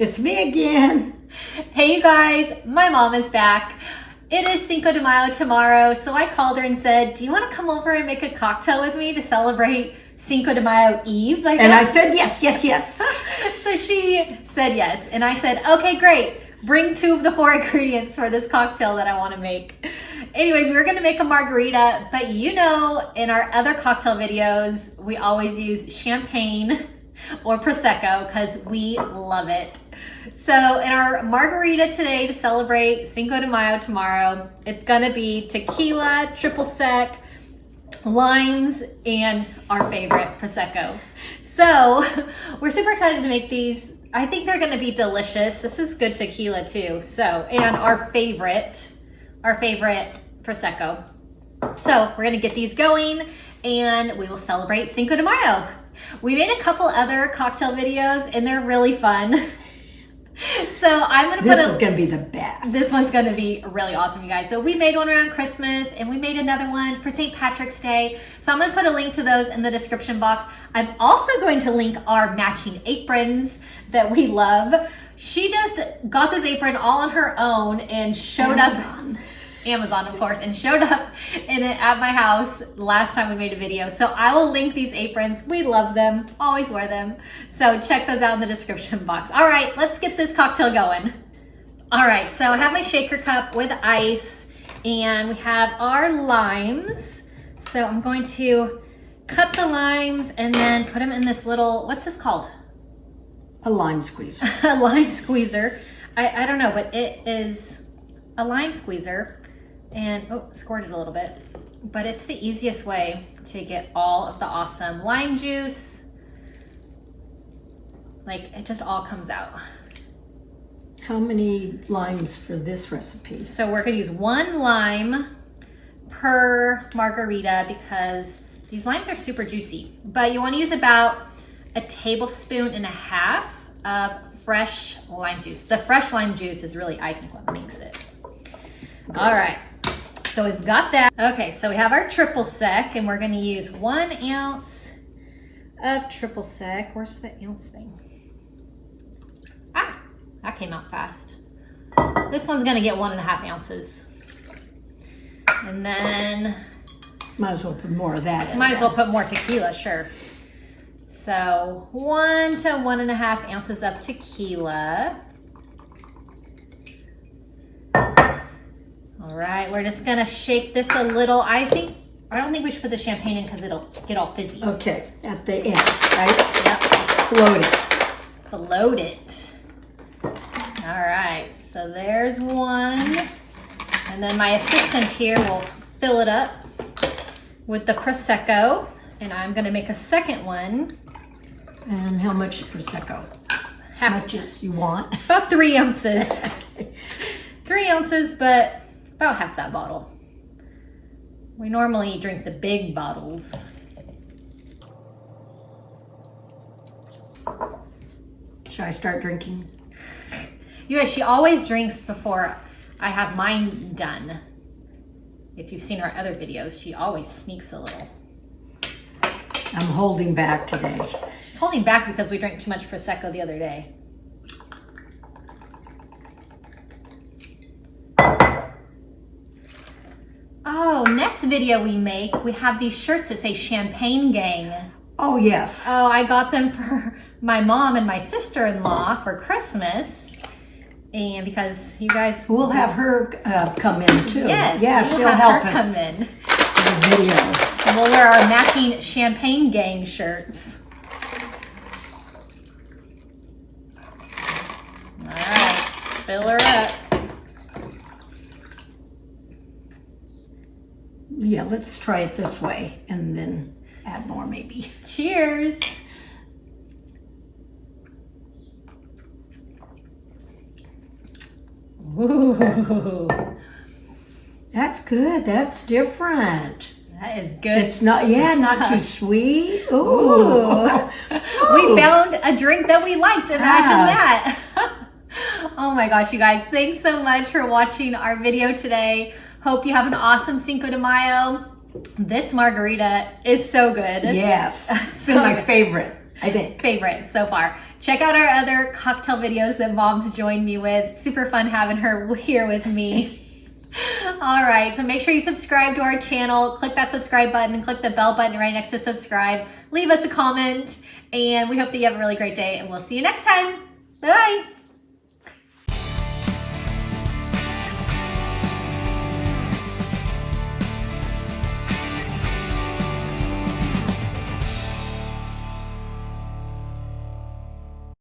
It's me again. Hey you guys, my mom is back. It is Cinco de Mayo tomorrow, so I called her and said, do you want to come over and make a cocktail with me to celebrate Cinco de Mayo Eve, I guess? And I said yes, yes, yes. So she said yes, and I said, okay, great. Bring 2 of the 4 ingredients for this cocktail that I want to make. Anyways, we're going to make a margarita, but you know, in our other cocktail videos, we always use champagne or Prosecco because we love it. So in our margarita today to celebrate Cinco de Mayo tomorrow, it's going to be tequila, triple sec, limes, and our favorite Prosecco. So we're super excited to make these. I think they're going to be delicious. This is good tequila too. So, and our favorite Prosecco. So we're going to get these going and we will celebrate Cinco de Mayo. We made a couple other cocktail videos and they're really fun. So I'm going to This is going to be the best. This one's going to be really awesome, you guys. So we made one around Christmas and we made another one for St. Patrick's Day. So I'm going to put a link to those in the description box. I'm also going to link our matching aprons that we love. She just got this apron all on her own and showed up. Amazon, of course, and showed up in it at my house last time we made a video. So I will link these aprons. We love them, always wear them. So check those out in the description box. All right, let's get this cocktail going. All right, so I have my shaker cup with ice and we have our limes. So I'm going to cut the limes and then put them in this little, what's this called? A lime squeezer. A lime squeezer. I don't know, but it is a lime squeezer. And, oh, squirted a little bit. But it's the easiest way to get all of the awesome lime juice. Like, it just all comes out. How many limes for this recipe? So we're gonna use 1 lime per margarita because these limes are super juicy. But you wanna use about 1.5 tablespoons of fresh lime juice. The fresh lime juice is really, I think, what makes it. All right. So we've got that. Okay, so we have our triple sec and we're gonna use 1 ounce of triple sec. Where's the ounce thing? Ah, that came out fast. This one's gonna get 1.5 ounces. And then... Might as well put more of that in. Might as well put more tequila, sure. So 1 to 1.5 ounces of tequila. All right, we're just gonna shake this a little. I don't think we should put the champagne in because it'll get all fizzy. Okay, at the end, right? Yep. Float it. Float it. All right, so there's 1. And then my assistant here will fill it up with the Prosecco. And I'm gonna make a second one. And how much Prosecco? How much as you want? About 3 ounces. 3 ounces, but about half that bottle. We normally drink the big bottles. Should I start drinking? You guys, she always drinks before I have mine done. If you've seen our other videos, she always sneaks a little. I'm holding back today. She's holding back because we drank too much Prosecco the other day. Oh, next video we make, we have these shirts that say Champagne Gang. Oh, yes. Oh, I got them for my mom and my sister-in-law for Christmas. And because you guys... We'll have her come in too. Yes, yeah, we'll she'll have help her us come in. in the video. And we'll wear our matching Champagne Gang shirts. All right, fill her up. Yeah, let's try it this way and then add more maybe. Cheers. Ooh. That's good. That's different. That is good. It's not, yeah, not too sweet. Ooh. Ooh. We found a drink that we liked. Imagine that. Oh my gosh, you guys. Thanks so much for watching our video today. Hope you have an awesome Cinco de Mayo. This margarita is so good. Yes. So It's been my good. favorite, I think. Favorite so far. Check out our other cocktail videos that Mom's joined me with. Super fun having her here with me. All right, so make sure you subscribe to our channel. Click that subscribe button and click the bell button right next to subscribe. Leave us a comment, and we hope that you have a really great day, and we'll see you next time. Bye.